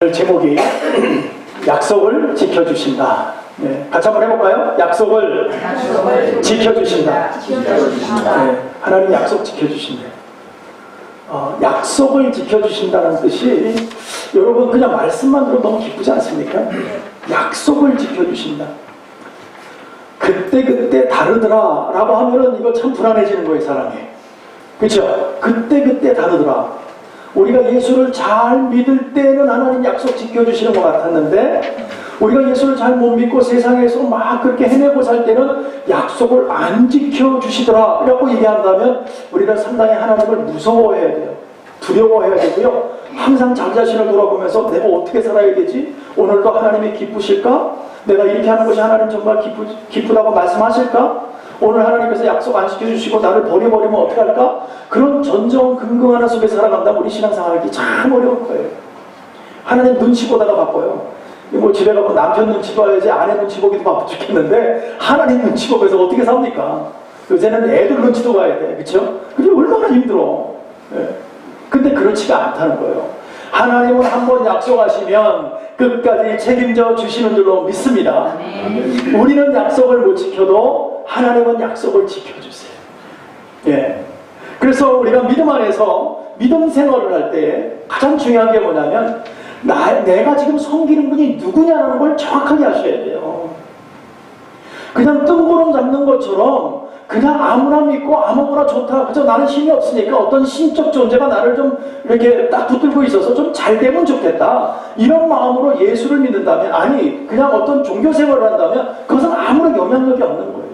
제목이 약속을 지켜주신다. 네, 같이 한번 해볼까요? 약속을 지켜주신다. 네, 하나님 약속 지켜주신다. 약속을 지켜주신다는 뜻이 여러분 그냥 말씀만 들어도 너무 기쁘지 않습니까? 약속을 지켜주신다. 그때 다르더라 라고 하면은 이거 참 불안해지는 거예요, 사람이. 그렇죠? 그때 다르더라. 우리가 예수를 잘 믿을 때는 하나님 약속 지켜주시는 것 같았는데, 우리가 예수를 잘 못 믿고 세상에서 막 그렇게 헤매고 살 때는 약속을 안 지켜주시더라 라고 얘기한다면 우리가 상당히 하나님을 무서워해야 돼요. 두려워해야 되고요. 항상 자기 자신을 돌아보면서 내가 어떻게 살아야 되지? 오늘도 하나님이 기쁘실까? 내가 이렇게 하는 것이 하나님 정말 기쁘다고 말씀하실까? 오늘 하나님께서 약속 안 지켜주시고 나를 버려버리면 어떻게 할까? 그런 전전긍긍하는 속에 살아간다면 우리 신앙생활이 참 어려울 거예요. 하나님 눈치 보다가 바빠요. 뭐 집에 가면 남편 눈치 봐야지 아내 눈치 보기도 바빠 죽겠는데 하나님 눈치 보면서 어떻게 삽니까? 요새는 애들 눈치도 봐야 돼. 그렇죠? 그게 얼마나 힘들어. 네. 근데 그렇지가 않다는 거예요. 하나님은 한번 약속하시면 끝까지 책임져 주시는 줄로 믿습니다. 우리는 약속을 못 지켜도 하나님은 약속을 지켜주세요. 예. 그래서 우리가 믿음 안에서 믿음 생활을 할 때 가장 중요한 게 뭐냐면 내가 지금 섬기는 분이 누구냐는 걸 정확하게 아셔야 돼요. 그냥 뜬구름 잡는 것처럼 그냥 아무나 믿고 아무거나 좋다. 그저 나는 힘이 없으니까 어떤 신적 존재가 나를 좀 이렇게 딱 붙들고 있어서 좀 잘 되면 좋겠다. 이런 마음으로 예수를 믿는다면, 아니 그냥 어떤 종교 생활을 한다면 그것은 아무런 영향력이 없는 거예요.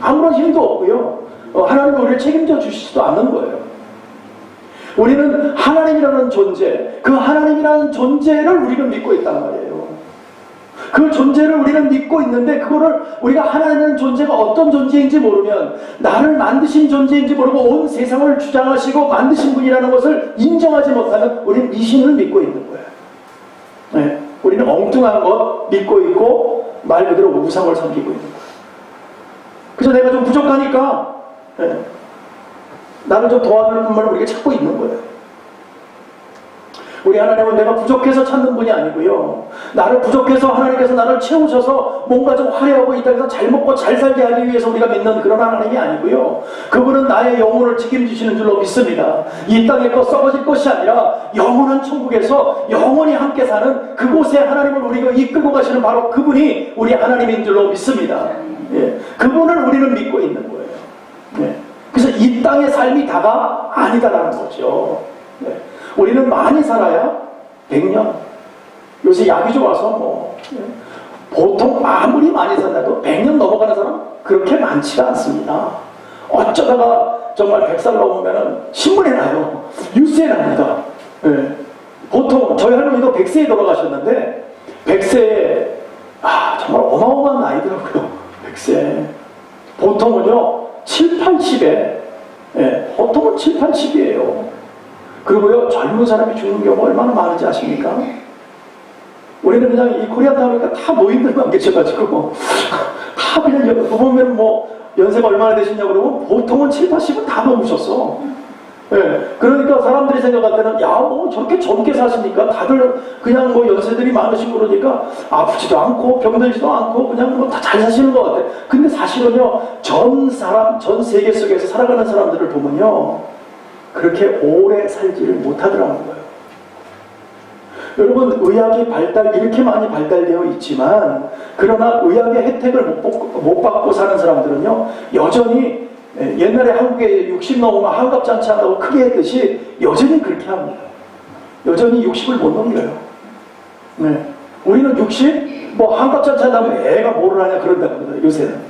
아무런 힘도 없고요. 하나님이 우리를 책임져 주시지도 않는 거예요. 우리는 하나님이라는 존재, 그 하나님이라는 존재를 우리는 믿고 있단 말이에요. 그 존재를 우리는 믿고 있는데 그거를 우리가 하나님이라는 존재가 어떤 존재인지 모르면, 나를 만드신 존재인지 모르고 온 세상을 주장하시고 만드신 분이라는 것을 인정하지 못하면 우리는 미신을 믿고 있는 거예요. 네. 우리는 엉뚱한 것 믿고 있고 말 그대로 우상을 섬기고 있는 거예요. 그래서 내가 좀 부족하니까 나를 좀 도와줄 분만을 우리가 찾고 있는 거예요. 우리 하나님은 내가 부족해서 찾는 분이 아니고요. 나를 부족해서 하나님께서 나를 채우셔서 뭔가 좀 화려하고 이 땅에서 잘 먹고 잘 살게 하기 위해서 우리가 믿는 그런 하나님이 아니고요. 그분은 나의 영혼을 책임지시는 줄로 믿습니다. 이 땅의 것 썩어질 것이 아니라 영원한 천국에서 영원히 함께 사는 그곳에 하나님을 우리가 이끌고 가시는 바로 그분이 우리 하나님인 줄로 믿습니다. 예. 그분을 우리는 믿고 있는 거예요. 예. 그래서 이 땅의 삶이 다가 아니다라는 거죠. 예. 우리는 많이 살아야 100년. 요새 약이 좋아서 보통 아무리 많이 산다도 100년 넘어가는 사람 그렇게 많지가 않습니다. 어쩌다가 정말 100살 넘으면 신문에 나요. 뉴스에 납니다. 네. 보통 저희 할머니도 100세에 돌아가셨는데 100세에 정말 어마어마한 나이더라고요. 100세. 보통은요 7, 80에 보통은 7, 80이에요. 그리고요, 젊은 사람이 죽는 경우가 얼마나 많은지 아십니까? 우리는 그냥 이 코리아타운이니까 다 노인들만 계셔가지고, 다 그냥, 보면 뭐, 연세가 얼마나 되시냐고 그러면 보통은 7, 80은 다 넘으셨어. 예. 그러니까 사람들이 생각할 때는, 저렇게 젊게 사시니까 다들 그냥 뭐 연세들이 많으시고 그러니까 아프지도 않고 병들지도 않고 그냥 뭐 다 잘 사시는 것 같아. 근데 사실은요, 전 세계 속에서 살아가는 사람들을 보면요, 그렇게 오래 살지를 못하더라는 거예요. 여러분, 의학이 이렇게 많이 발달되어 있지만, 그러나 의학의 혜택을 못 받고 사는 사람들은요, 여전히 옛날에 한국에 60 넘으면 환갑잔치 한다고 크게 했듯이 여전히 그렇게 합니다. 여전히 60을 못 넘겨요. 네. 우리는 60, 환갑잔치 한다면 애가 뭐를 하냐 그런다고 합니다, 요새는.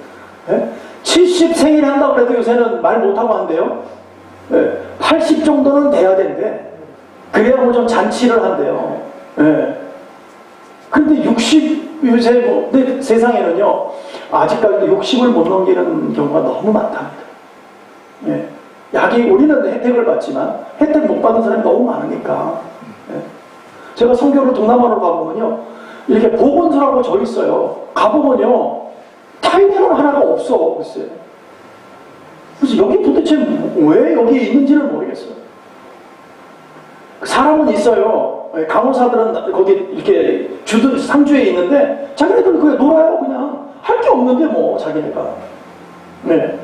네? 70 생일 한다고 해도 요새는 말 못하고 한대요. 80 정도는 돼야 된대. 그래야 뭐 좀 잔치를 한대요. 근데 60, 요새 근데 세상에는요, 아직까지도 60을 못 넘기는 경우가 너무 많답니다. 약이, 우리는 혜택을 받지만, 혜택 못 받는 사람이 너무 많으니까. 제가 선교를 동남아로 가보면요, 이렇게 보건소라고 저 있어요. 가보면요, 타이레놀 하나가 없어, 글쎄. 그래서 여기 도대체 왜 여기 있는지를 모르겠어요. 사람은 있어요. 간호사들은 거기 이렇게 상주에 있는데 자기네들은 그냥 놀아요. 그냥 할 게 없는데 뭐 자기네가. 네.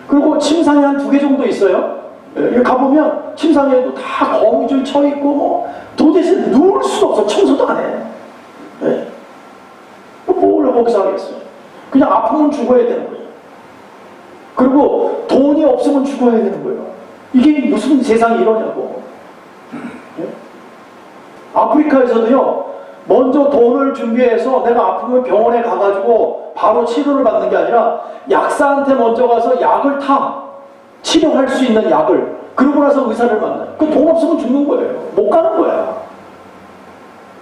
그리고 침상이 한 2개 정도 있어요. 여기 가보면 침상에도 다 거미줄 쳐 있고 뭐 도대체 누울 수도 없어. 청소도 안 해. 네. 뭘 거기서 하겠어요. 그냥 아프면 죽어야 되는 거예요. 그리고 돈이 없으면 죽어야 되는 거예요. 이게 무슨 세상이 이러냐고. 네? 아프리카에서도요, 먼저 돈을 준비해서 내가 아프면 병원에 가가지고 바로 치료를 받는 게 아니라 약사한테 먼저 가서 약을 타. 치료할 수 있는 약을. 그러고 나서 의사를 만나요. 그 돈 없으면 죽는 거예요. 못 가는 거야.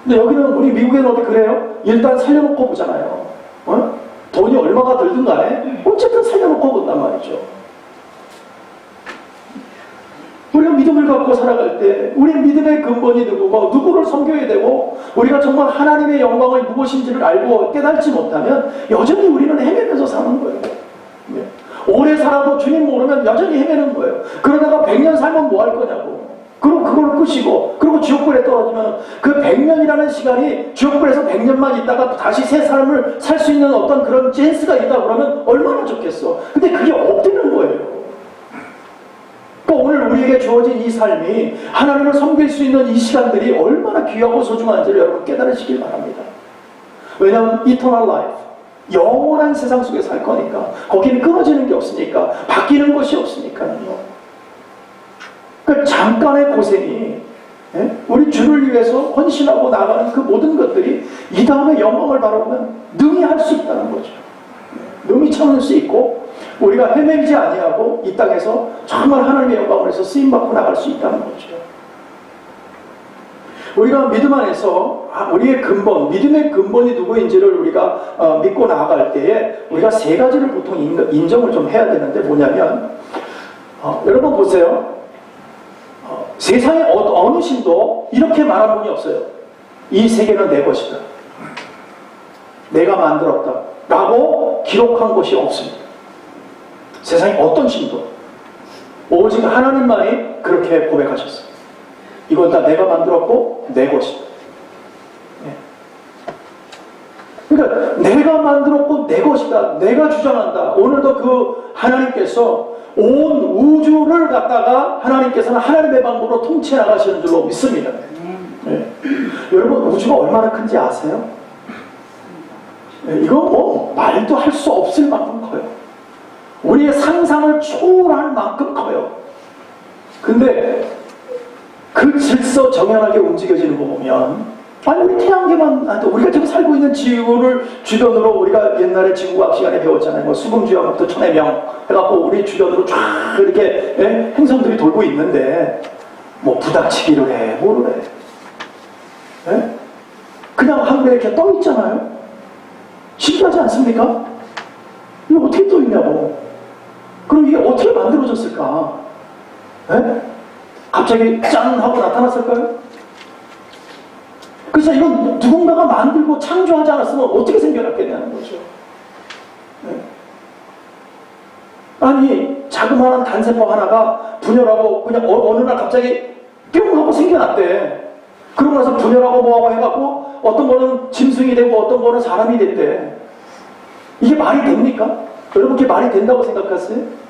근데 여기는 우리 미국에는 어디 그래요? 일단 살려놓고 보잖아요. 어? 돈이 얼마가 들든 간에 어쨌든 살려놓고 본단 말이죠. 우리가 믿음을 갖고 살아갈 때 우리 믿음의 근본이 누구고 누구를 섬겨야 되고 우리가 정말 하나님의 영광이 무엇인지를 알고 깨닫지 못하면 여전히 우리는 헤매면서 사는 거예요. 네. 오래 살아도 주님 모르면 여전히 헤매는 거예요. 그러다가 100년 살면 뭐 할 거냐고. 그럼 그걸 끄시고 그리고 지옥불에 떨어지면 그 100년이라는 시간이 지옥불에서 100년만 있다가 다시 새 삶을 살 수 있는 어떤 그런 찬스가 있다 그러면 얼마나 좋겠어. 근데 그게 없다는 거예요. 그러니까 오늘 우리에게 주어진 이 삶이 하나님을 섬길 수 있는 이 시간들이 얼마나 귀하고 소중한지를 여러분 깨달으시길 바랍니다. 왜냐하면 eternal life, 영원한 세상 속에 살 거니까 거기는 끊어지는 게 없으니까 바뀌는 것이 없으니까요. 그 잠깐의 고생이 우리 주를 위해서 헌신하고 나가는 그 모든 것들이 이 다음에 영광을 바라보면 능히 할 수 있다는 거죠. 능히 참을 수 있고 우리가 헤매지 아니하고 이 땅에서 정말 하나님의 영광을 해서 쓰임받고 나갈 수 있다는 거죠. 우리가 믿음 안에서 우리의 근본, 믿음의 근본이 누구인지를 우리가 믿고 나아갈 때에 우리가 3가지를 보통 인정을 좀 해야 되는데 뭐냐면 여러분 보세요. 세상에 어느 신도 이렇게 말한 분이 없어요. 이 세계는 내 것이다. 내가 만들었다. 라고 기록한 것이 없습니다. 세상에 어떤 신도 오직 하나님만이 그렇게 고백하셨어요. 이건 다 내가 만들었고 내 것이다. 그러니까 내가 만들었고 내 것이다. 내가 주장한다. 오늘도 그 하나님께서 온 우주를 갖다가 하나님께서는 하나님의 방법으로 통치해 나가시는 줄로 믿습니다. 네. 여러분 우주가 얼마나 큰지 아세요? 네, 이거 뭐 말도 할 수 없을 만큼 커요. 우리의 상상을 초월할 만큼 커요. 근데 그 질서 정연하게 움직여지는 거 보면 아니 우리 태양계만 우리가 지금 살고 있는 지구를 주변으로 우리가 옛날에 지구과학 시간에 배웠잖아요. 뭐 수금주야부터 천해명 해갖고 우리 주변으로 쫙 이렇게 행성들이 돌고 있는데 뭐 부닥치기를 해 뭐를 해 그냥 하늘에 이렇게 떠 있잖아요. 신기하지 않습니까? 이거 어떻게 떠 있냐고. 그럼 이게 어떻게 만들어졌을까? 갑자기 짠 하고 나타났을까요? 그래서 이건 누군가가 만들고 창조하지 않았으면 어떻게 생겨났겠냐는 거죠. 아니 자그마한 단세포 하나가 분열하고 그냥 어느 날 갑자기 뿅 하고 생겨났대. 그러고 나서 분열하고 뭐하고 해갖고 어떤 거는 짐승이 되고 어떤 거는 사람이 됐대. 이게 말이 됩니까? 여러분 그게 말이 된다고 생각하세요?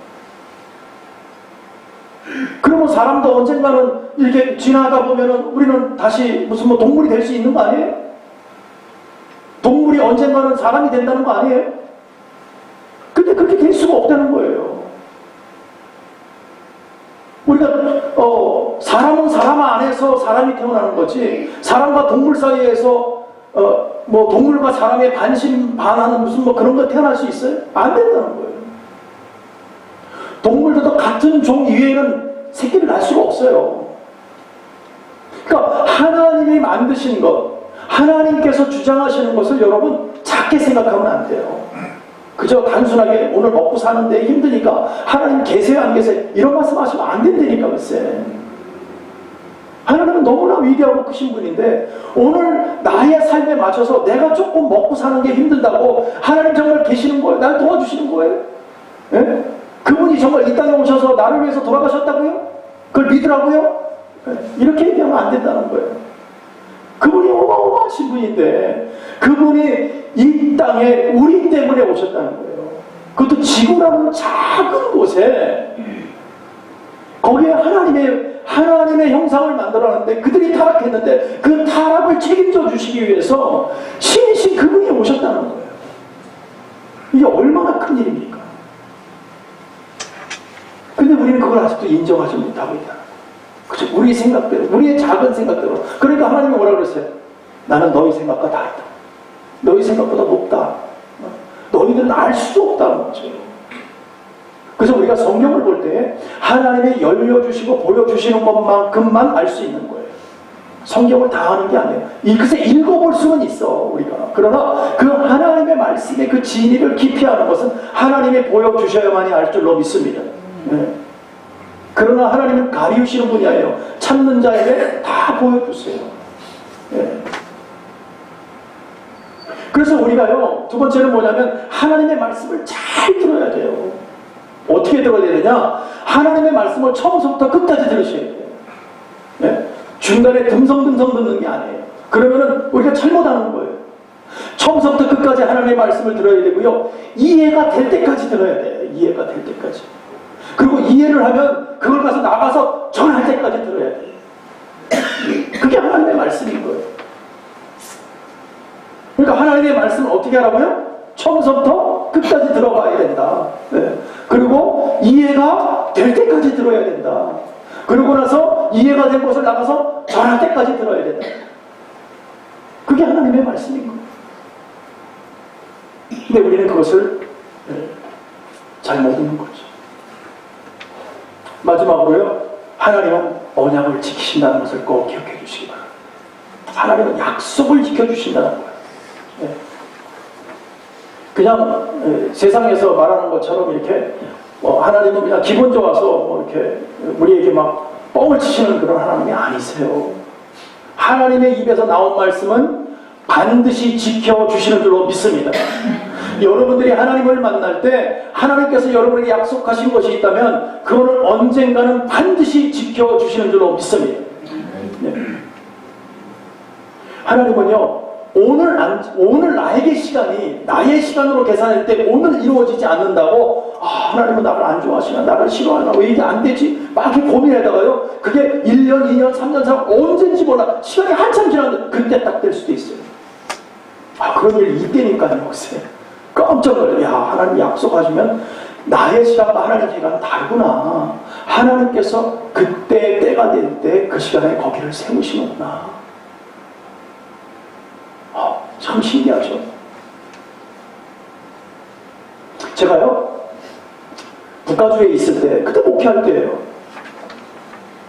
그러면 사람도 언젠가는 이렇게 지나다 보면은 우리는 다시 무슨 뭐 동물이 될 수 있는 거 아니에요? 동물이 언젠가는 사람이 된다는 거 아니에요? 근데 그렇게 될 수가 없다는 거예요. 우리가 사람은 사람 안에서 사람이 태어나는 거지 사람과 동물 사이에서 뭐 동물과 사람의 반하는 무슨 뭐 그런 거 태어날 수 있어요? 안 된다는 거예요. 동물들도 같은 종 이외에는 새끼를 낳을 수가 없어요. 그러니까 하나님이 만드신 것, 하나님께서 주장하시는 것을 여러분 작게 생각하면 안 돼요. 그저 단순하게 오늘 먹고 사는데 힘드니까 하나님 계세요 안 계세요 이런 말씀 하시면 안 된다니까 글쎄. 하나님은 너무나 위대하고 크신 분인데 오늘 나의 삶에 맞춰서 내가 조금 먹고 사는 게 힘들다고 하나님 정말 계시는 거예요? 날 도와주시는 거예요? 예? 그분이 정말 이 땅에 오셔서 나를 위해서 돌아가셨다고요? 그걸 믿으라고요? 이렇게 얘기하면 안 된다는 거예요. 그분이 어마어마하신 분인데 그분이 이 땅에 우리 때문에 오셨다는 거예요. 그것도 지구라는 작은 곳에 거기에 하나님의 형상을 만들어놨는데 그들이 타락했는데 그 타락을 책임져 주시기 위해서 신이신 그분이 오셨다는 거예요. 이게 얼마나 큰 일입니까? 근데 우리는 그걸 아직도 인정하지 못하고 있다. 그죠? 우리 생각대로, 우리의 작은 생각대로. 그러니까 하나님이 뭐라 그랬어요? 나는 너희 생각과 다르다. 너희 생각보다 높다. 너희들은 알 수 없다는 거죠. 그래서 우리가 성경을 볼 때 하나님이 열려주시고 보여주시는 것만큼만 알 수 있는 거예요. 성경을 다 아는 게 아니에요. 글쎄 읽어볼 수는 있어 우리가. 그러나 그 하나님의 말씀의 그 진리를 깊이 아는 것은 하나님이 보여주셔야만이 알 줄로 믿습니다. 네. 그러나 하나님은 가리우시는 분이 아니에요. 찾는 자에게 다 보여주세요. 네. 그래서 우리가요, 두 번째는 뭐냐면 하나님의 말씀을 잘 들어야 돼요. 어떻게 들어야 되느냐? 하나님의 말씀을 처음부터 끝까지 들으셔야 돼요. 네? 중간에 듬성듬성 듣는 게 아니에요. 그러면은 우리가 잘못하는 거예요. 처음부터 끝까지 하나님의 말씀을 들어야 되고요. 이해가 될 때까지 들어야 돼요. 이해가 될 때까지. 그리고 이해를 하면 그걸 가서 나가서 전할 때까지 들어야 돼요. 그게 하나님의 말씀인 거예요. 그러니까 하나님의 말씀을 어떻게 하라고요? 처음부터 끝까지 들어가야 된다. 네. 그리고 이해가 될 때까지 들어야 된다. 그러고 나서 이해가 된 것을 나가서 전할 때까지 들어야 된다. 그게 하나님의 말씀인 거예요. 근데 우리는 그것을 잘 모르는 거죠. 마지막으로요, 하나님은 언약을 지키신다는 것을 꼭 기억해 주시기 바랍니다. 하나님은 약속을 지켜주신다는 거예요. 네. 그냥 세상에서 말하는 것처럼 이렇게 하나님은 그냥 기분 좋아서 이렇게 우리에게 막 뻥을 치시는 그런 하나님이 아니세요. 하나님의 입에서 나온 말씀은 반드시 지켜주시는 줄로 믿습니다. 여러분들이 하나님을 만날 때 하나님께서 여러분에게 약속하신 것이 있다면 그거는 언젠가는 반드시 지켜주시는 줄로 믿습니다. 네. 하나님은요, 오늘 나에게 시간이 나의 시간으로 계산할 때 오늘 이루어지지 않는다고 하나님은 나를 안 좋아하시나 나를 싫어하나 왜 이게 안 되지 막 이렇게 고민하다가요 그게 1년 2년 3년 4년 언젠지 몰라 시간이 한참 지났는데 그때 딱 될 수도 있어요. 그런 일 이때니까요. 혹시 깜짝 놀라요. 하나님 약속하시면 나의 시간과 하나님의 시간은 다르구나. 하나님께서 그때 때가 될 때 그 시간에 거기를 세우시는구나. 참 신기하죠. 제가요 북가주에 있을 때 그때 목회할 때예요.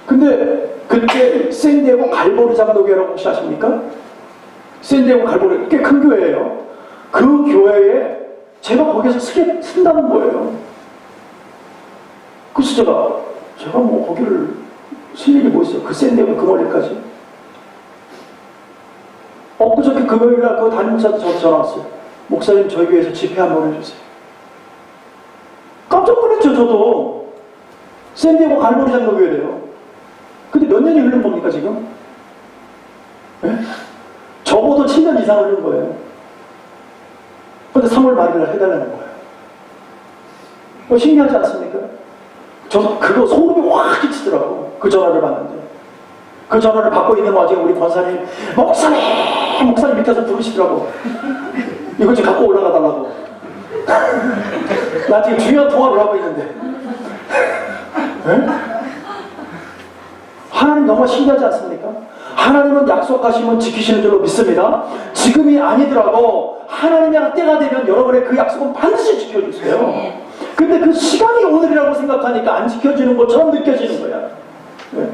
근데 그때 샌디에고 갈보리 장로교회라고 혹시 아십니까? 샌디에고 갈보리 꽤 큰 교회예요. 그 교회에 제가 거기서 쓴다는 거예요. 그래서 제가 뭐 거기를 쓸 일이 뭐 있어요. 그 샌디에고 그 멀리까지. 엊그저께 금요일날 그 담임 목사한테 저한테 전화 왔어요. 목사님 저희 교회에서 집회 한번 해주세요. 깜짝 놀랐죠. 저도 샌디에고 갈보리 장로교회래요. 근데 몇 년이 흐른 겁니까 지금? 네? 적어도 7년 이상 흐른 거예요. 근데 3월 말일날 해달라는 거예요. 신기하지 않습니까? 저 그거 소름이 확 끼치더라고. 그 전화를 받는데 그 전화를 받고 있는 와중에 우리 권사님 목사님 밑에서 부르시더라고. 이거 좀 갖고 올라가 달라고. 나 지금 중요한 통화를 하고 있는데. 네? 하나님 정말 신기하지 않습니까? 하나님은 약속하시면 지키시는 줄로 믿습니다. 지금이 아니더라도 하나님의 때가 되면 여러분의 그 약속은 반드시 지켜주세요. 근데 그 시간이 오늘이라고 생각하니까 안 지켜지는 것처럼 느껴지는 거야. 네?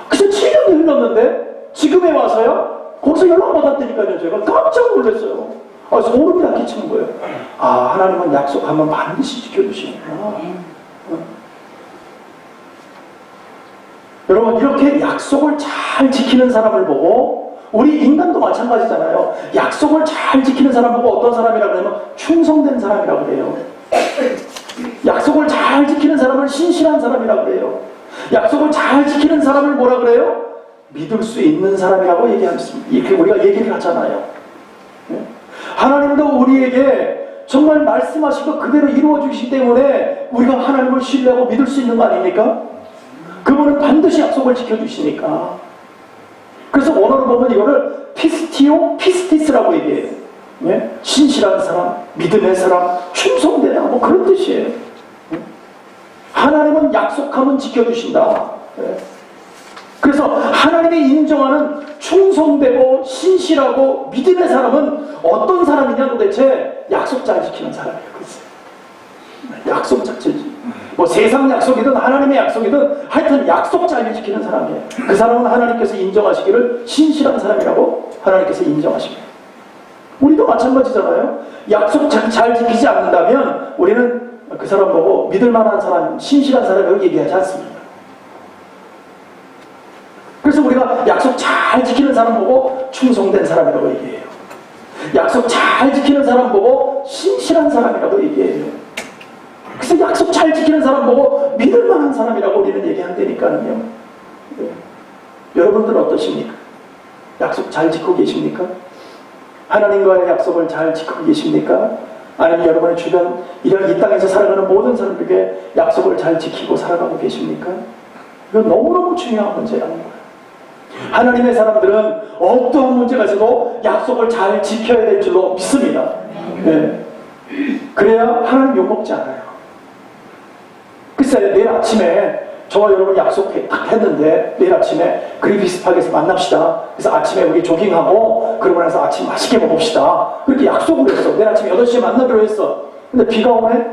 그래서 7년이 흘렀는데 지금에 와서요 거기서 연락 받았다니까요. 제가 깜짝 놀랐어요. 소름이 다 끼치는 거예요. 하나님은 약속하면 반드시 지켜주시는구나. 여러분 이렇게 약속을 잘 지키는 사람을 보고 우리 인간도 마찬가지잖아요. 약속을 잘 지키는 사람 보고 어떤 사람이라고 하면 충성된 사람이라고 그래요. 약속을 잘 지키는 사람을 신실한 사람이라고 그래요. 약속을 잘 지키는 사람을 뭐라 그래요? 믿을 수 있는 사람이라고 얘기합니다. 이렇게 우리가 얘기를 하잖아요. 하나님도 우리에게 정말 말씀하신 것 그대로 이루어 주시기 때문에 우리가 하나님을 신뢰하고 믿을 수 있는 거 아닙니까? 그분은 반드시 약속을 지켜주시니까. 그래서 원어로 보면 이거를 피스티오, 피스티스라고 얘기해요. 신실한 사람, 믿음의 사람, 충성되냐 뭐 그런 뜻이에요. 하나님은 약속하면 지켜주신다. 그래서 하나님이 인정하는 충성되고 신실하고 믿음의 사람은 어떤 사람이냐 도대체 약속 잘 지키는 사람이에요. 약속 자체지. 뭐 세상 약속이든 하나님의 약속이든 하여튼 약속 잘 지키는 사람이에요. 그 사람은 하나님께서 인정하시기를 신실한 사람이라고 하나님께서 인정하십니다. 우리도 마찬가지잖아요. 약속 잘 지키지 않는다면 우리는 그 사람 보고 믿을 만한 사람, 신실한 사람이라고 얘기하지 않습니다. 그래서 우리가 약속 잘 지키는 사람 보고 충성된 사람이라고 얘기해요. 약속 잘 지키는 사람 보고 신실한 사람이라고 얘기해요. 그래서 약속 잘 지키는 사람 보고 믿을 만한 사람이라고 우리는 얘기한다니까요. 여러분들은 어떠십니까? 약속 잘 지키고 계십니까? 하나님과의 약속을 잘 지키고 계십니까? 아니면 여러분의 주변 이런 이 땅에서 살아가는 모든 사람들에게 약속을 잘 지키고 살아가고 계십니까? 이건 너무너무 중요한 문제라는 거예요. 하나님의 사람들은 어떠한 문제가 있어도 약속을 잘 지켜야 될 줄로 믿습니다. 네. 그래야 하나님 욕먹지 않아요. 글쎄 내일 아침에 저와 여러분 약속 딱 했는데 내일 아침에 그리피스 파크에서 만납시다. 그래서 아침에 우리 조깅하고 그러고 나서 아침 맛있게 먹읍시다. 그렇게 약속을 했어. 내일 아침 8시에 만나기로 했어. 근데 비가 오네?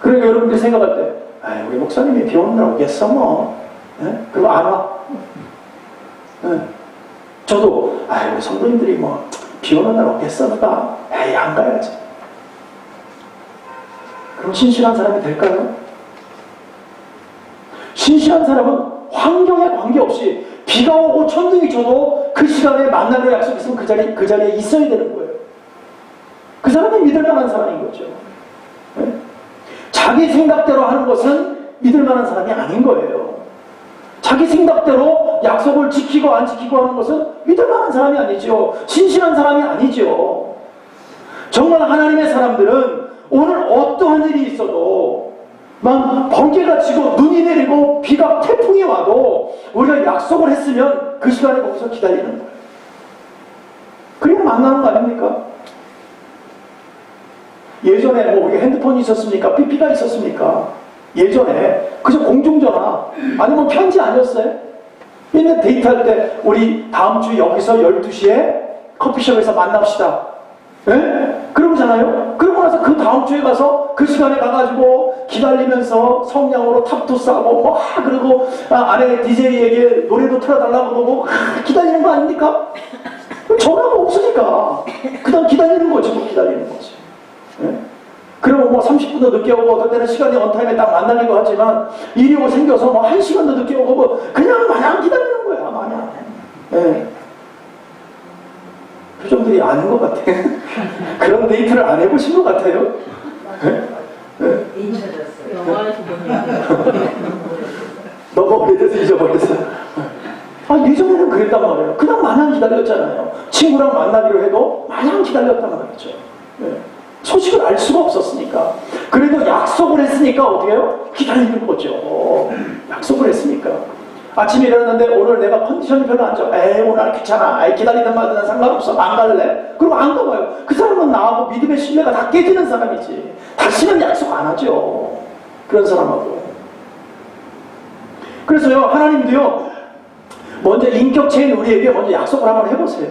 그러니까 여러분들이 생각할 때 아이, 우리 목사님이 비 오는 날 오겠어 뭐. 네? 그럼 안 와. 네. 저도 아이, 우리 성도님들이 뭐 비 오는 날 오겠어 가 에이 안 가야지. 그럼 신실한 사람이 될까요? 신실한 사람은 환경에 관계없이 비가 오고 천둥이 쳐도 그 시간에 만나기로 약속했으면 그 자리에 있어야 되는 거예요. 그 사람이 믿을 만한 사람인 거죠. 네? 자기 생각대로 하는 것은 믿을 만한 사람이 아닌 거예요. 자기 생각대로 약속을 지키고 안 지키고 하는 것은 믿을 만한 사람이 아니죠. 신실한 사람이 아니죠. 정말 하나님의 사람들은 오늘 어떠한 일이 있어도 막 번개가 치고 눈이 내리고 비가 태풍이 와도 우리가 약속을 했으면 그 시간에 거기서 기다리는 거예요. 그래야 만나는 거 아닙니까? 예전에 뭐 우리가 핸드폰이 있었습니까? 삐삐가 있었습니까? 예전에 그저 공중전화 아니면 편지 아니었어요? 맨날 데이트할 때 우리 다음 주 여기서 12시에 커피숍에서 만납시다. 예? 그러잖아요. 그러고 나서 그 다음 주에 가서 그 시간에 가가지고 기다리면서 성냥으로 탑도 싸고 뭐 그리고 아내 DJ에게 노래도 틀어달라고 그러고 기다리는 거 아닙니까? 전화가 없으니까 그다음 기다리는 거지. 뭐 기다리는 거지. 예? 그러면 뭐 30분도 늦게 오고 어떨 때는 시간이 언타임에 딱 만나기도 하지만 일이 뭐 생겨서 뭐 1시간도 늦게 오고 뭐 그냥 마냥 기다리는 거야. 마냥. 예. 표정들이 아는 것 같아. 그런 데이트를 안 해보신 것 같아요. 네? 너무 오래돼서 잊어버렸어. 예전에는 그랬단 말이에요. 그냥 마냥 기다렸잖아요. 친구랑 만나기로 해도 마냥 기다렸단 말이죠. 네. 소식을 알 수가 없었으니까. 그래도 약속을 했으니까 어떻게 해요? 기다리는 거죠. 약속을 했으니까. 아침에 일어났는데 오늘 내가 컨디션이 별로 안 좋아. 에이 오늘 귀찮아. 에이 기다리든 말든 상관없어. 안 갈래? 그럼 안 가봐요. 그 사람은 나하고 믿음의 신뢰가 다 깨지는 사람이지. 다시는 약속 안 하죠. 그런 사람하고. 그래서요 하나님도요 먼저 인격체인 우리에게 먼저 약속을 한번 해보세요.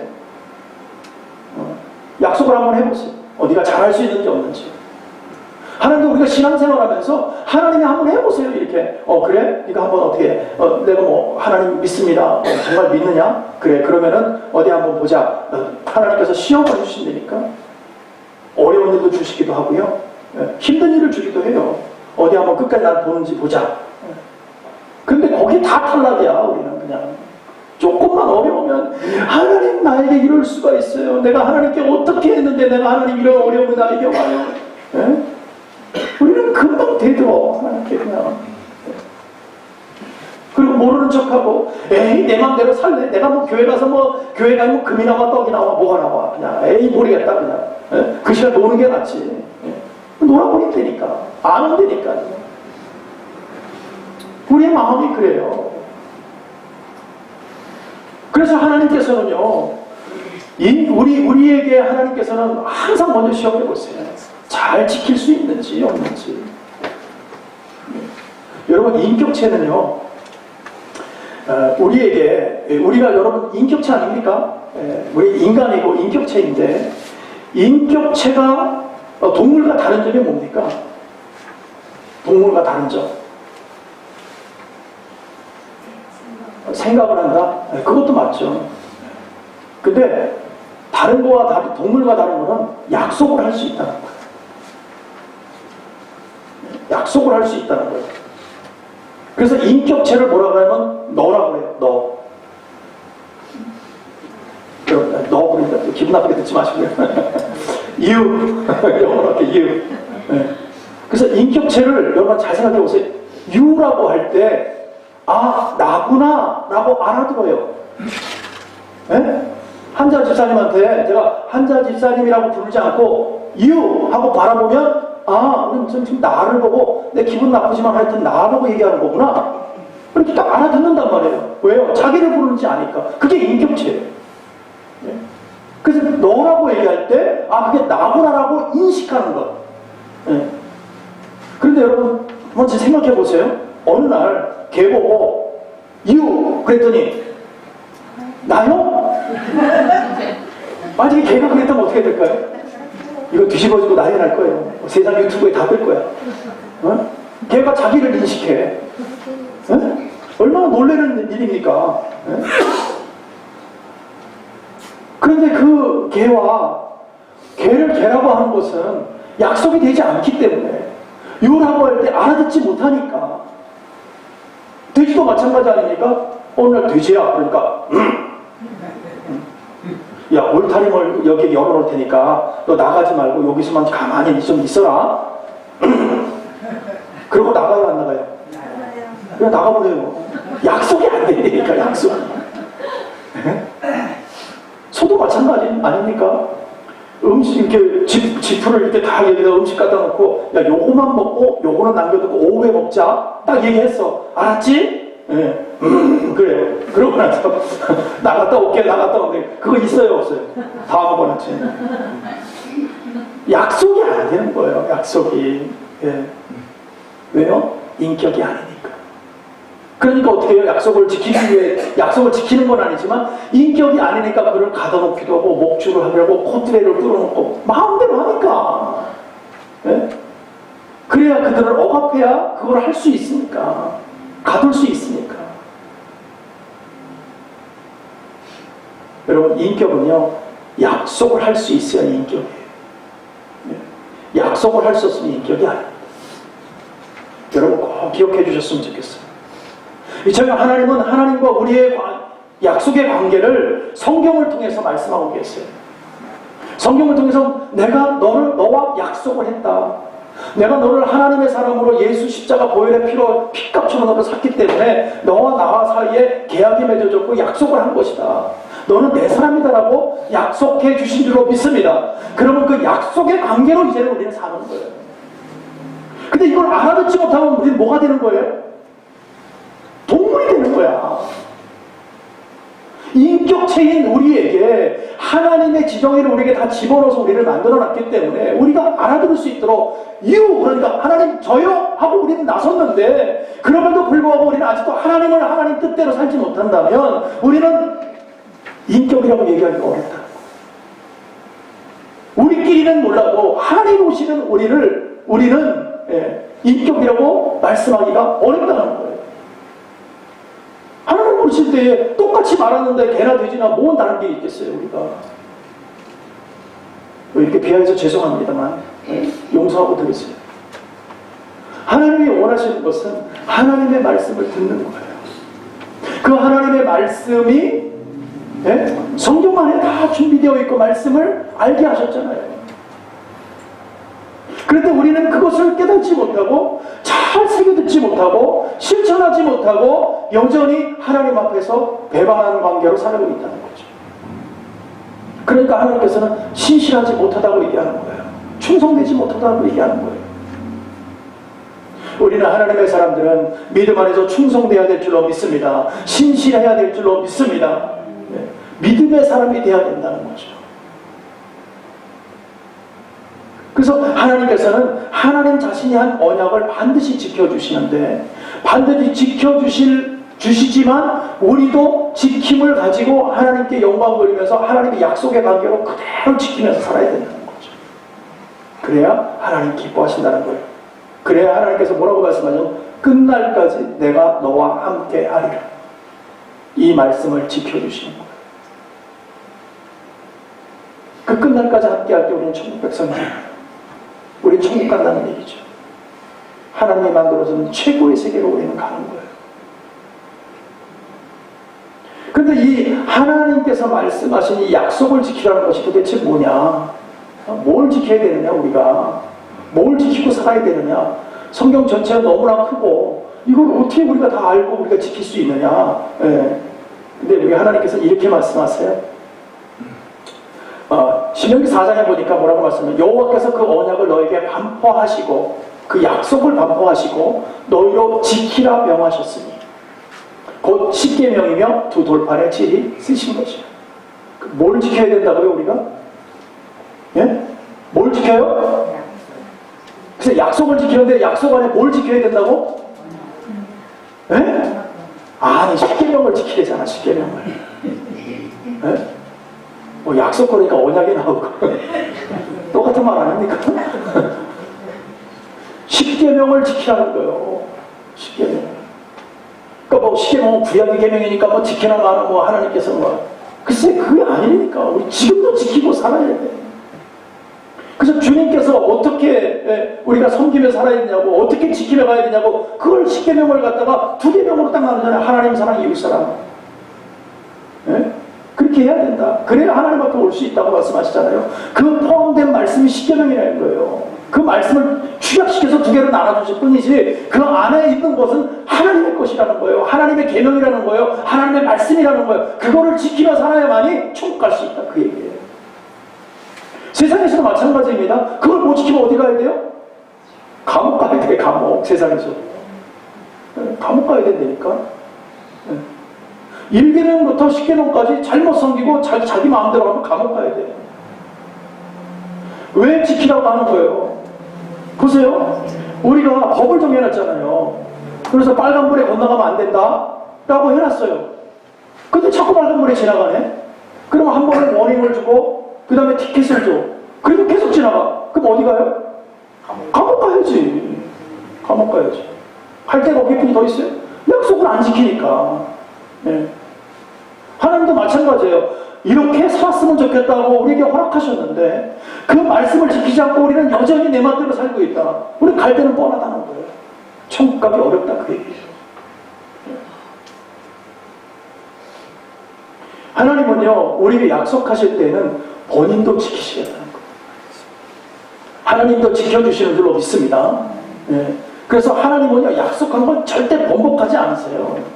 약속을 한번 해보세요. 어디가 잘할 수 있는지 없는지. 하나님도 우리가 신앙생활하면서 하나님이 한번 해보세요. 이렇게 그래? 이거 한번 어떻게 내가 뭐 하나님 믿습니다. 정말 믿느냐? 그래 그러면은 어디 한번 보자. 하나님께서 시험을 해주신다니까. 어려운 일도 주시기도 하고요. 힘든 일을 주기도 해요. 어디 한번 끝까지 날 보는지 보자. 근데 거기 다 탈락이야. 우리는 그냥 조금만 어려우면 하나님 나에게 이럴 수가 있어요. 내가 하나님께 어떻게 했는데 내가 하나님 이런 어려움이 나에게 와요. 우리는 금방 되들어 하나님께 그냥. 그리고 모르는 척하고, 에이 내 맘대로 살래. 내가 뭐 교회 가서 뭐 교회 가면 금이 나와 떡이 나와 뭐가 나와 그냥 에이 모르겠다 그냥. 예? 그 시간 노는 게 낫지. 예? 놀아보니 되니까 안 되니까. 우리의 마음이 그래요. 그래서 하나님께서는요, 우리에게 하나님께서는 항상 먼저 시험해 보세요. 잘 지킬 수 있는지 없는지. 여러분 인격체는요, 우리가 여러분 인격체 아닙니까? 우리 인간이고 인격체인데, 인격체가 동물과 다른 점이 뭡니까? 동물과 다른 점. 생각을 한다? 그것도 맞죠. 근데 동물과 다른 거는 약속을 할 수 있다는 거예요. 약속을 할 수 있다는 거예요. 그래서 인격체를 뭐라고 하면 너라고 해요. 너. 너 그러니까 기분 나쁘게 듣지 마시고요. you. 영어로 할게 you. 네. 그래서 인격체를 여러분 잘 생각해 보세요. you라고 할 때 아, 나구나 라고 알아들어요. 네? 한자 집사님한테 제가 한자 집사님이라고 부르지 않고 you 하고 바라보면 아, 지금 나를 보고 내 기분 나쁘지만 하여튼 나보고 얘기하는 거구나. 그렇게 딱 알아듣는단 말이에요. 왜요? 자기를 부르는지 아니까. 그게 인격체예요. 네? 그래서 너라고 얘기할 때 아, 그게 나구나라고 인식하는 것. 네? 그런데 여러분 한번 생각해 보세요. 어느 날 걔 보고 you 그랬더니 나요? 만약에 걔가 그랬다면 어떻게 될까요? 이거 뒤집어지고 난리 날 거예요. 세상 유튜브에 다 뜰 거야. 어? 걔가 자기를 인식해. 어? 얼마나 놀라는 일입니까? 어? 그런데 그 걔를 걔라고 하는 것은 약속이 되지 않기 때문에 you라고 할 때 알아듣지 못하니까. 돼지도 마찬가지 아닙니까? 오늘 돼지야. 그러니까 야, 울타리를 여기 열어놓을 테니까 너 나가지 말고 여기서만 가만히 좀 있어라. 그러고 나가요, 안 나가요? 그냥 나가버려요. 약속이 안 되니까, 약속이. 소도 마찬가지 아닙니까? 음식 이렇게 지프를 이렇게 다 여기다 음식 갖다 놓고 야, 요거만 먹고 요거는 남겨두고 오후에 먹자 딱 얘기했어. 알았지? 예. 그래요. 그러고 나서 나갔다 올게. 그거 있어요, 없어요? 다 먹어놨지. 약속이 안 되는 거예요. 약속이. 예. 왜요? 인격이 아니니까. 그러니까 어떻게 해요? 약속을 지키기 위해 약속을 지키는 건 아니지만 인격이 아니니까 그를 가둬놓기도 하고 목줄을 하려고 코트레를 뚫어놓고 마음대로 하니까. 예? 그래야 그들을 억압해야 그걸 할 수 있으니까. 가둘 수 있으니까. 여러분 인격은요, 약속을 할 수 있어야 인격이에요. 예? 약속을 할 수 없으면 인격이 아닙니다. 여러분 꼭 기억해 주셨으면 좋겠어요. 저희가 하나님은 하나님과 우리의 약속의 관계를 성경을 통해서 말씀하고 계세요. 성경을 통해서 내가 너와 약속을 했다. 내가 너를 하나님의 사람으로 예수 십자가 보혈의 피로 피값으로 너를 샀기 때문에 너와 나와 사이에 계약이 맺어졌고 약속을 한 것이다. 너는 내 사람이다라고 약속해 주신 줄로 믿습니다. 그러면 그 약속의 관계로 이제는 우리는 사는 거예요. 근데 이걸 알아듣지 못하면 우리는 뭐가 되는 거예요? 동물이 되는 거야. 인격체인 우리에게 하나님의 지정의를 우리에게 다 집어넣어서 우리를 만들어놨기 때문에 우리가 알아들을 수 있도록 그러니까 하나님 저요 하고 우리는 나섰는데 그럼에도 불구하고 우리는 아직도 하나님을 하나님 뜻대로 살지 못한다면 우리는 인격이라고 얘기하기가 어렵다. 우리끼리는 몰라도 하나님 오시는 우리는 인격이라고 말씀하기가 어렵다는 거예요. 하나님 부르실 때에 똑같이 말하는데 개나 돼지나 뭔 다른 게 있겠어요, 우리가. 이렇게 비하해서 죄송합니다만 용서하고 들으세요. 하나님이 원하시는 것은 하나님의 말씀을 듣는 거예요. 그 하나님의 말씀이 성경 안에 다 준비되어 있고 말씀을 알게 하셨잖아요. 그런데 우리는 그것을 깨닫지 못하고 잘 새겨듣지 못하고 실천하지 못하고 여전히 하나님 앞에서 배반하는 관계로 살고 있다는 거죠. 그러니까 하나님께서는 신실하지 못하다고 얘기하는 거예요. 충성되지 못하다고 얘기하는 거예요. 우리는 하나님의 사람들은 믿음 안에서 충성되어야 될 줄로 믿습니다. 신실해야 될 줄로 믿습니다. 믿음의 사람이 되어야 된다는 거죠. 그래서 하나님께서는 하나님 자신이 한 언약을 반드시 지켜주시는데, 반드시 지켜주시지만 우리도 지킴을 가지고 하나님께 영광 돌리면서 하나님의 약속의 관계로 그대로 지키면서 살아야 된다는 거죠. 그래야 하나님 기뻐하신다는 거예요. 그래야 하나님께서 뭐라고 말씀하죠? 끝날까지 내가 너와 함께 하리라. 이 말씀을 지켜주시는 거예요. 그 끝날까지 함께 할 때 우리는 천국 백성입니다. 우리는 천국 간다는 얘기죠. 하나님이 만들어주는 최고의 세계로 우리는 가는 거예요. 그런데 이 하나님께서 말씀하신 이 약속을 지키라는 것이 도대체 뭐냐? 뭘 지켜야 되느냐 우리가? 뭘 지키고 살아야 되느냐? 성경 전체가 너무나 크고 이걸 어떻게 우리가 다 알고 우리가 지킬 수 있느냐? 예. 근데 우리 하나님께서 이렇게 말씀하세요. 신명기 4장에 보니까 뭐라고 말씀해요? 여호와께서 그 언약을 너에게 반포하시고 그 약속을 반포하시고 너희로 지키라 명하셨으니 곧 10계명이며 두 돌판에 칠이 쓰신 것이야. 뭘 지켜야 된다고요 우리가? 예? 뭘 지켜요? 그래서 약속을 지키는데 약속 안에 뭘 지켜야 된다고? 예? 아니 10계명을 지키래잖아. 10계명을. 예? 뭐 약속 거니까 언약이 나오고 똑같은 말 아닙니까? 10계명을 지키라는 거예요. 10계명. 그러니까 뭐 10계명은 구약의 계명이니까 뭐 지키나 마나 뭐 하나님께서 뭐 글쎄 그게 아니니까 우리 지금도 지키고 살아야 돼. 그래서 주님께서 어떻게 우리가 섬기며 살아야 되냐고 어떻게 지키며 가야 되냐고 그걸 10계명을 갖다가 2계명으로 딱 나누잖아요. 하나님 사랑 이웃 사랑. 예? 그렇게 해야 된다. 그래야 하나님 앞에 올 수 있다고 말씀하시잖아요. 그 포함된 말씀이 10계명이라는 거예요. 그 말씀을 축약시켜서 2개로 나눠주실 뿐이지 그 안에 있는 것은 하나님의 것이라는 거예요. 하나님의 계명이라는 거예요. 하나님의 말씀이라는 거예요. 그거를 지키며 살아야만이 천국 갈 수 있다. 그 얘기예요. 세상에서도 마찬가지입니다. 그걸 못 지키면 어디 가야 돼요? 감옥 가야 돼. 감옥. 세상에서 감옥 가야 된다니까. 1계명부터 10계명까지 잘못 섬기고 자기 마음대로 하면 감옥 가야 돼요. 왜 지키라고 하는 거예요? 보세요. 우리가 법을 정해놨잖아요. 그래서 빨간불에 건너가면 안 된다 라고 해놨어요. 근데 자꾸 빨간불에 지나가네? 그럼 한 번에 워닝을 주고 그 다음에 티켓을 줘. 그래도 계속 지나가. 그럼 어디 가요? 감옥 가야지. 감옥 가야지. 할 데가 몇 분이 더 있어요? 약속을 안 지키니까. 네. 하나님도 마찬가지예요. 이렇게 살았으면 좋겠다고 우리에게 허락하셨는데 그 말씀을 지키지 않고 우리는 여전히 내 맘대로 살고 있다. 우리 갈 때는 뻔하다는 거예요. 천국 가기 어렵다 그 얘기죠. 하나님은요 우리에게 약속하실 때는 본인도 지키시겠다는 거예요. 하나님도 지켜주시는 줄로 믿습니다. 네. 그래서 하나님은요 약속한 걸 절대 번복하지 않으세요.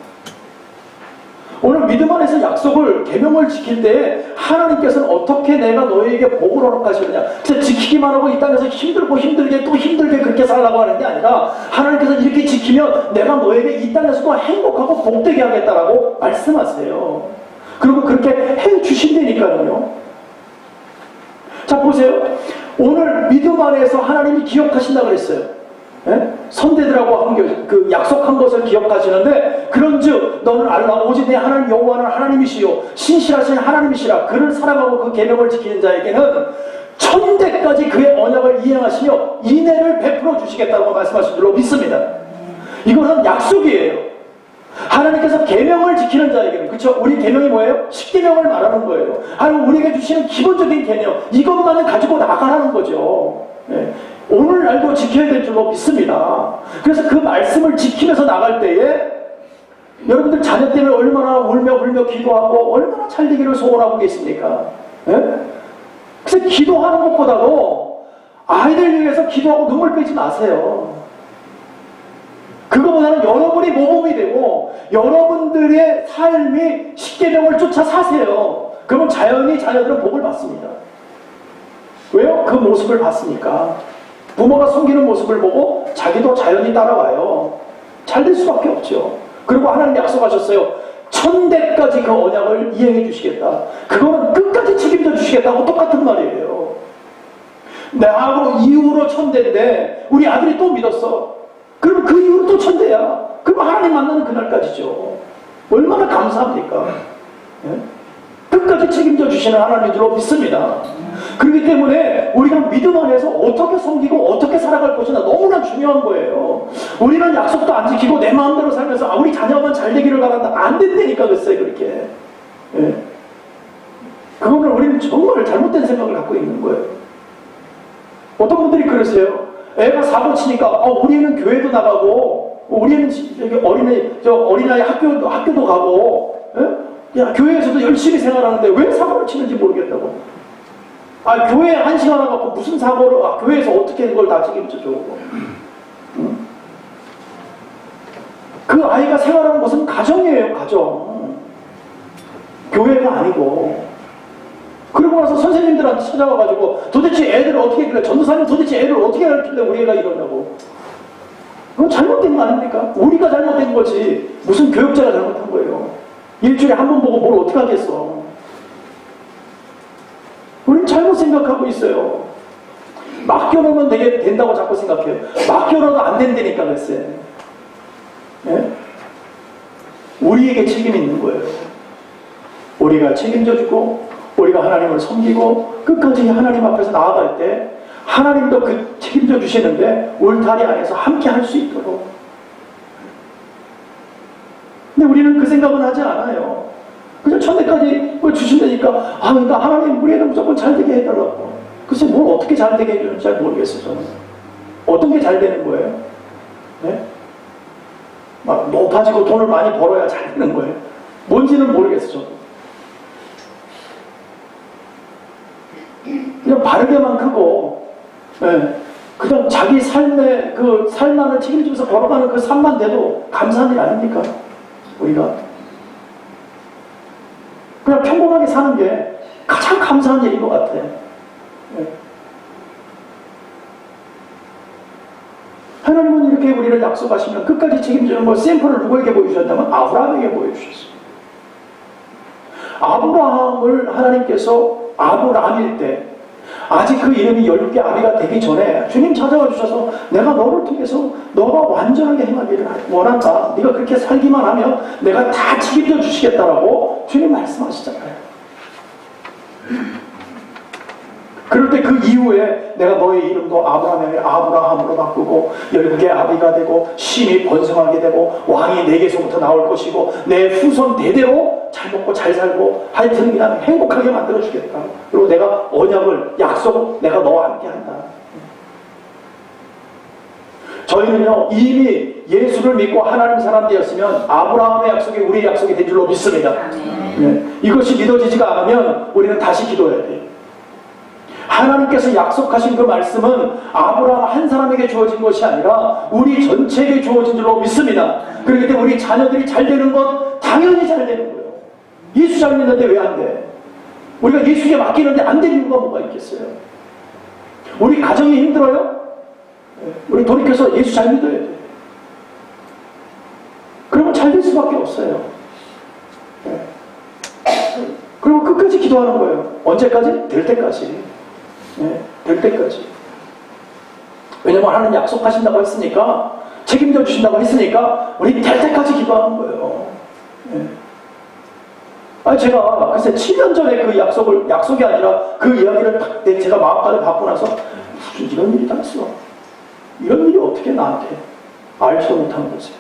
오늘 믿음 안에서 약속을 계명을 지킬 때 하나님께서는 어떻게 내가 너에게 복을 허락하시느냐. 진짜 지키기만 하고 이 땅에서 힘들고 힘들게 또 힘들게 그렇게 살라고 하는 게 아니라 하나님께서 이렇게 지키면 내가 너에게 이 땅에서도 행복하고 복되게 하겠다라고 말씀하세요. 그리고 그렇게 해주신다니까요. 자 보세요. 오늘 믿음 안에서 하나님이 기억하신다고 그랬어요. 예? 선대들하고 그 약속한 것을 기억하시는데 그런즉 너는 알라 오직 내 하나님 여호와는 하나님이시요 신실하신 하나님이시라. 그를 사랑하고 그 계명을 지키는 자에게는 천대까지 그의 언약을 이행하시며 인애를 베풀어 주시겠다고 말씀하신 줄로 믿습니다. 이거는 약속이에요. 하나님께서 계명을 지키는 자에게는 그렇죠? 우리 계명이 뭐예요? 10계명을 말하는 거예요. 하나님 우리에게 주시는 기본적인 개념 이것만을 가지고 나가라는 거죠. 예. 오늘날도 지켜야 될 줄로 믿습니다. 그래서 그 말씀을 지키면서 나갈 때에 여러분들 자녀 때문에 얼마나 울며 기도하고 얼마나 잘 되기를 소원하고 계십니까? 예? 그래서 기도하는 것보다도 아이들 위해서 기도하고 눈물 빼지 마세요. 그거보다는 여러분이 모범이 되고 여러분들의 삶이 십계명을 쫓아 사세요. 그러면 자연히 자녀들은 복을 받습니다. 왜요? 그 모습을 봤으니까. 부모가 섬기는 모습을 보고 자기도 자연히 따라와요. 잘 될 수밖에 없죠. 그리고 하나님 약속하셨어요. 1000대까지 그 언약을 이행해 주시겠다. 그거는 끝까지 책임져 주시겠다고 똑같은 말이에요. 나하고 이후로 1000대인데 우리 아들이 또 믿었어. 그럼 그 이후로 또 1000대야. 그럼 하나님 만나는 그날까지죠. 얼마나 감사합니까? 예? 끝까지 책임져 주시는 하나님으로 믿습니다. 그렇기 때문에 우리가 믿음 안에서 어떻게 섬기고 어떻게 살아갈 것이나 너무나 중요한 거예요. 우리는 약속도 안 지키고 내 마음대로 살면서 우리 자녀만 잘 되기를 바란다. 안 된다니까 글쎄 그렇게. 예? 그거는 우리는 정말 잘못된 생각을 갖고 있는 거예요. 어떤 분들이 그러세요. 애가 사고 치니까 우리는 교회도 나가고 우리는 어린아이 학교도 가고 야, 교회에서도 열심히 생활하는데 왜 사고를 치는지 모르겠다고. 교회에 한 시간 와갖고 무슨 사고를 교회에서 어떻게 그걸 다 책임져 줘. 응? 그 아이가 생활하는 것은 가정이에요. 가정. 교회가 아니고. 그러고 나서 선생님들한테 찾아와가지고 도대체 애들을 어떻게 그래? 전도사님 도대체 애를 어떻게 가르치는데 우리 애가 이러냐고. 그건 잘못된 거 아닙니까? 우리가 잘못된 거지 무슨 교육자가 잘못한 거예요. 일주일에 한 번 보고 뭘 어떻게 하겠어. 우리는 잘못 생각하고 있어요. 맡겨놓으면 된다고 자꾸 생각해요. 맡겨놓어도 안 된다니까 글쎄. 예? 우리에게 책임이 있는 거예요. 우리가 책임져주고 우리가 하나님을 섬기고 끝까지 하나님 앞에서 나아갈 때 하나님도 그 책임져 주시는데 울타리 안에서 함께 할 수 있도록. 근데 우리는 그 생각은 하지 않아요. 그냥 1000대까지 주신다니까 그러니까 하나님 우리 애는 무조건 잘 되게 해달라고. 글쎄 뭘 어떻게 잘 되게 해주는지 잘 모르겠어요. 저는 어떤 게 잘 되는 거예요? 네? 막 높아지고 돈을 많이 벌어야 잘 되는 거예요. 뭔지는 모르겠어요. 저는 그냥 바르게만 크고 그냥 자기 삶의 그 삶만을 책임지면서 걸어가는 그 삶만 돼도 감사한 일 아닙니까? 우리가 그냥 평범하게 사는 게 가장 감사한 일인 것 같아요. 하나님은 이렇게 우리를 약속하시면 끝까지 책임지는 걸 샘플을 누구에게 보여주셨냐면 아브라함에게 보여주셨어요. 아브라함을 하나님께서 아브라함일 때 아직 그 이름이 12개 아비가 되기 전에 주님 찾아와 주셔서 내가 너를 통해서 너가 완전하게 행하기를 원한다. 네가 그렇게 살기만 하면 내가 다 책임져 주시겠다라고 주님 말씀하시잖아요. 그럴 때 그 이후에 내가 너의 이름도 아브라함의 아브라함으로 바꾸고 12개 아비가 되고 심히 번성하게 되고 왕이 내게서부터 나올 것이고 내 후손 대대로 잘 먹고 잘 살고 하여튼 그냥 행복하게 만들어 주겠다. 그리고 내가 언약을 약속을 내가 너와 함께 한다. 저희는요 이미 예수를 믿고 하나님 사람 되었으면 아브라함의 약속이 우리의 약속이 된 줄로 믿습니다. 이것이 믿어지지가 않으면 우리는 다시 기도해야 돼요. 하나님께서 약속하신 그 말씀은 아브라함 한 사람에게 주어진 것이 아니라 우리 전체에게 주어진 줄로 믿습니다. 그렇기 때문에 우리 자녀들이 잘 되는 건 당연히 잘 되는 거예요. 예수 잘 믿는데 왜 안 돼? 우리가 예수에게 맡기는데 안 될 이유가 뭐가 있겠어요? 우리 가정이 힘들어요? 우리 돌이켜서 예수 잘 믿어야 돼. 그러면 잘 될 수밖에 없어요. 그리고 끝까지 기도하는 거예요. 언제까지? 될 때까지. 될 때까지. 왜냐면 하나님 약속하신다고 했으니까 책임져 주신다고 했으니까 우리 될 때까지 기도하는 거예요. 제가 글쎄 7년 전에 그 약속이 아니라 그 이야기를 딱 제가 마음까지 받고 나서 무슨 이런 일이 다 있어. 이런 일이 어떻게 나한테 알지도 못하는 거지.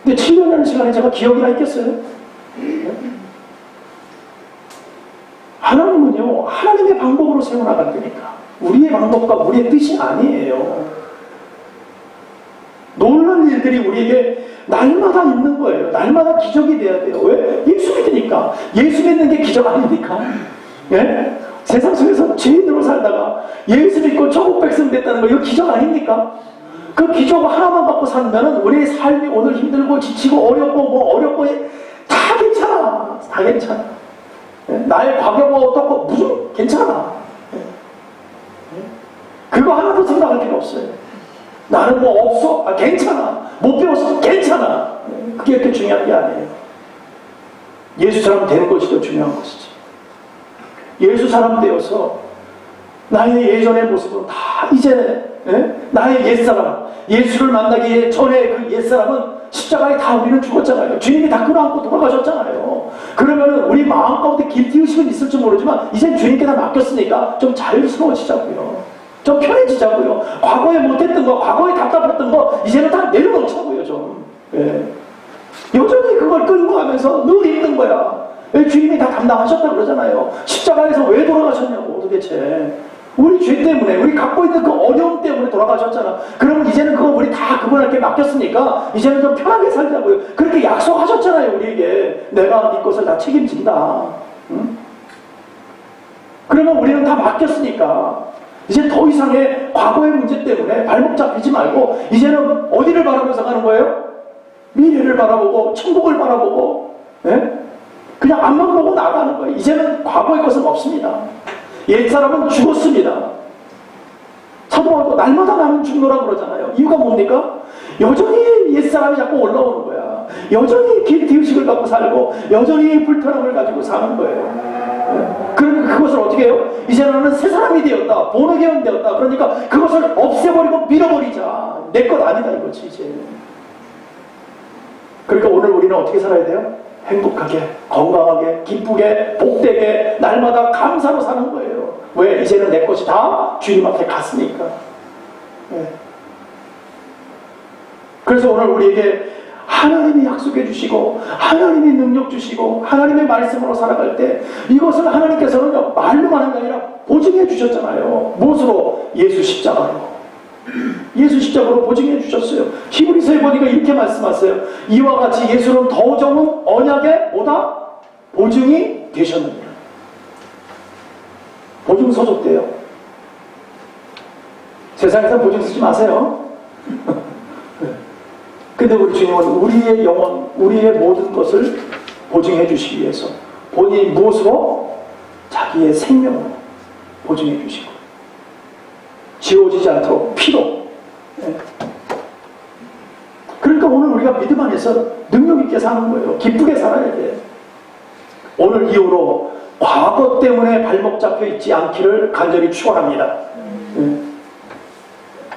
근데 7년이라는 시간에 제가 기억이 나 있겠어요? 하나님은요 하나님의 방법으로 세워나간다니까. 우리의 방법과 우리의 뜻이 아니에요. 놀란 일들이 우리에게 날마다 있는 거예요. 날마다 기적이 돼야 돼요. 왜? 예수 믿으니까. 예수 믿는 게 기적 아닙니까? 예? 세상 속에서 죄인으로 살다가 예수 믿고 천국 백성 됐다는 거, 이거 기적 아닙니까? 그 기적 하나만 갖고 살면은 우리의 삶이 오늘 힘들고 지치고 어렵고 뭐 어렵고 다 괜찮아. 다 괜찮아. 나의 과거가 어떻고 무슨 괜찮아. 그거 하나도 생각할 필요 없어요. 나는 뭐 없어? 아, 괜찮아. 못 배웠어? 괜찮아. 그게 그렇게 중요한 게 아니에요. 예수 사람 되는 것이 더 중요한 것이지. 예수 사람 되어서 나의 예전의 모습은 다 이제 나의 옛사람, 예수를 만나기 전에 그 옛사람은 십자가에 다 우리는 죽었잖아요. 주님이 다 끌어안고 돌아가셨잖아요. 그러면 우리 마음 가운데 길티의식은 있을지 모르지만 이젠 주님께 다 맡겼으니까 좀 자유스러워지자고요. 좀 편해지자고요. 과거에 못했던 거, 과거에 답답했던 거 이제는 다 내려놓자고요. 좀 여전히 그걸 끌고 가면서 늘 있는 거야. 주님이 다 담당하셨다고 그러잖아요. 십자가에서 왜 돌아가셨냐고 도대체. 우리 죄 때문에, 우리 갖고 있는 그 어려움 때문에 돌아가셨잖아. 그러면 이제는 그거 우리 다 그분한테 맡겼으니까 이제는 좀 편하게 살자고요. 그렇게 약속하셨잖아요, 우리에게. 내가 네 것을 다 책임진다. 응? 그러면 우리는 다 맡겼으니까 이제 더 이상의 과거의 문제 때문에 발목 잡히지 말고 이제는 어디를 바라보면서 가는 거예요? 미래를 바라보고 천국을 바라보고 그냥 앞만 보고 나가는 거예요. 이제는 과거의 것은 없습니다. 옛사람은 죽었습니다. 사도바울도 날마다 나는 죽노라 그러잖아요. 이유가 뭡니까? 여전히 옛사람이 자꾸 올라오는 거야. 여전히 길티의식을 갖고 살고 여전히 불편함을 가지고 사는 거예요. 그러니까 그것을 어떻게 해요? 이제 나는 새 사람이 되었다. 본어게인 되었다. 그러니까 그것을 없애버리고 밀어버리자. 내 것 아니다 이거지 이제. 그러니까 오늘 우리는 어떻게 살아야 돼요? 행복하게, 건강하게, 기쁘게, 복되게 날마다 감사로 사는 거예요. 왜? 이제는 내 것이 다 주님 앞에 갔으니까. 그래서 오늘 우리에게 하나님이 약속해 주시고 하나님이 능력 주시고 하나님의 말씀으로 살아갈 때 이것을 하나님께서는 말로만 하는 게 아니라 보증해 주셨잖아요. 무엇으로? 예수 십자가로. 예수 십자가로 보증해 주셨어요. 히브리서에 보니까 이렇게 말씀하세요. 이와 같이 예수는 더 좋은 언약의 뭐다? 보증이 되셨느니라. 보증 서줬대요. 세상에서 보증 쓰지 마세요. 근데 우리 주님은 우리의 영혼, 우리의 모든 것을 보증해 주시기 위해서 본인이 무엇으로? 자기의 생명으로 보증해 주시고 지워지지 않도록 피로. 그러니까 오늘 우리가 믿음 안에서 능력 있게 사는 거예요. 기쁘게 살아야 돼. 오늘 이후로 과거 때문에 발목 잡혀 있지 않기를 간절히 축원합니다.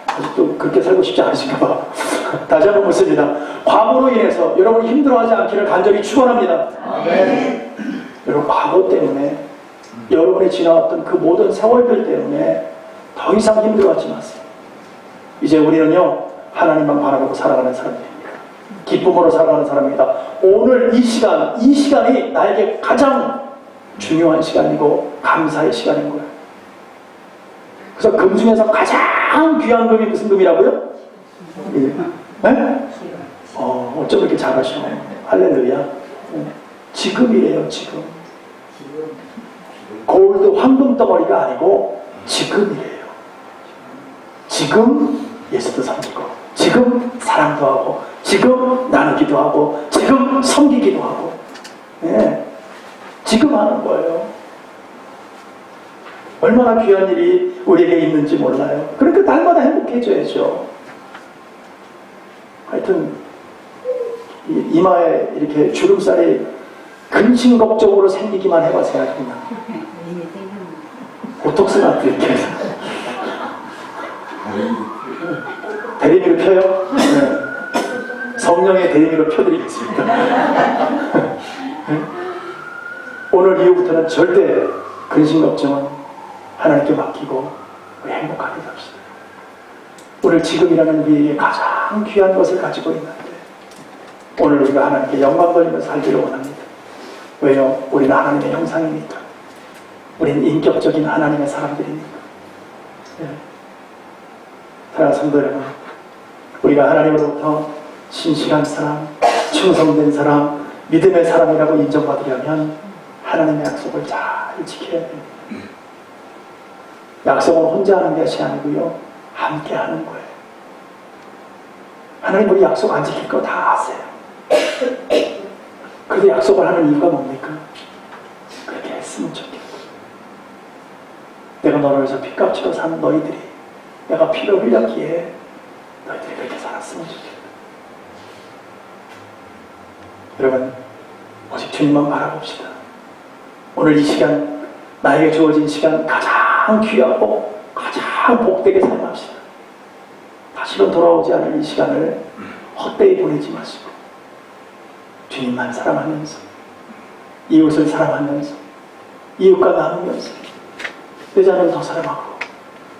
아직도 그렇게 살고 싶지 않으신가 봐. 다시 한번 묻습니다. 과거로 인해서 여러분이 힘들어하지 않기를 간절히 축원합니다. 아멘. 여러분 과거 때문에 여러분이 지나왔던 그 모든 세월들 때문에 더 이상 힘들어하지 마세요. 이제 우리는요 하나님만 바라보고 살아가는 사람입니다. 기쁨으로 살아가는 사람입니다. 오늘 이 시간이 나에게 가장 중요한 시간이고 감사의 시간인 거예요. 그래서 금 중에서 가장 귀한 금이 무슨 금이라고요? 네? 어쩜 이렇게 잘하셔. 할렐루야. 지금이에요. 지금. 골드 황금 덩어리가 아니고 지금이에요. 지금 예수도 섬기고 지금 사랑도 하고 지금 나누기도 하고 지금 섬기기도 하고 지금 하는 거예요. 얼마나 귀한 일이 우리에게 있는지 몰라요. 그러니까 날마다 행복해져야죠. 하여튼 이마에 이렇게 주름살이 근심걱정으로 생기기만 해봐서야 그냥 보톡스 같아 이렇게 대리미로 펴요? 성령의 대리미로 펴드리겠습니다. 오늘 이후부터는 절대 근심걱정은 하나님께 맡기고 우리 행복하게 삽시다. 오늘 지금이라는 우리에게 가장 귀한 것을 가지고 있는데 오늘 우리가 하나님께 영광 돌리면서 살기를 원합니다. 왜요? 우리는 하나님의 형상이니까. 우리는 인격적인 하나님의 사람들이니까. 사랑하는 성도 여러분, 우리가 하나님으로부터 신실한 사람, 충성된 사람, 믿음의 사람이라고 인정받으려면 하나님의 약속을 잘 지켜야 됩니다. 약속은 혼자 하는 것이 아니고요, 함께 하는 거예요. 하나님 우리 약속 안 지킬 거 다 아세요. 그래도 약속을 하는 이유가 뭡니까? 그렇게 했으면 좋겠다. 내가 너를 위해서 핏값으로 사는 너희들이, 내가 피를 흘렸기에 너희들이 그렇게 살았으면 좋겠다. 여러분, 오직 주님만 바라봅시다. 오늘 이 시간, 나에게 주어진 시간 가장 귀하고 가장 복되게 사용합시다. 다시는 돌아오지 않을 이 시간을 헛되이 보내지 마시고 주님만 사랑하면서, 이웃을 사랑하면서, 이웃과 나누면서, 내 자녀를 더 사랑하고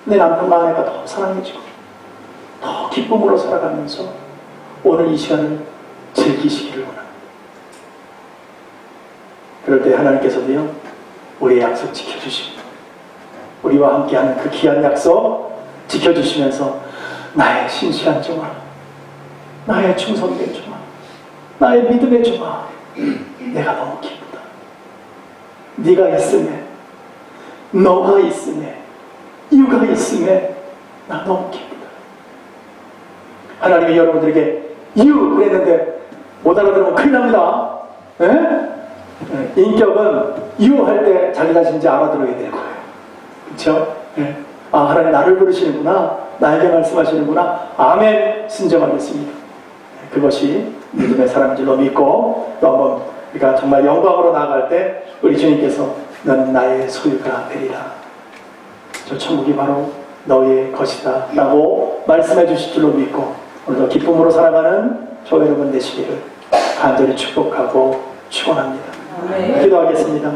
내 남편과 아내가 더 사랑해주고 더 기쁨으로 살아가면서 오늘 이 시간을 즐기시기를 원합니다. 그럴 때 하나님께서도요, 우리의 약속 지켜주시고 우리와 함께하는 그 귀한 약속 지켜주시면서 나의 신실한 종아, 나의 충성된 종아, 나의 믿음의 종아, 내가 너무 기쁘다. 네가 있음에, 너가 있음에, 이유가 있음에 나 너무 기쁘다. 하나님이 여러분들에게 이유 그랬는데 못 알아들으면 큰일 납니다. 네? 인격은 이유할 때 자기 자신인지 알아들어야 될 거예요. 그렇죠? 네. 아, 하나님 나를 부르시는구나, 나에게 말씀하시는구나, 아멘, 순종하겠습니다. 그것이 믿음의 사람인 줄로 믿고, 또 한번 우리가 정말 영광으로 나아갈 때 우리 주님께서 넌 나의 소유가 되리라, 저 천국이 바로 너의 것이다 라고 말씀해 주실 줄로 믿고 오늘도 기쁨으로 살아가는 저 여러분 되시기를 간절히 축복하고 축원합니다. 기도하겠습니다.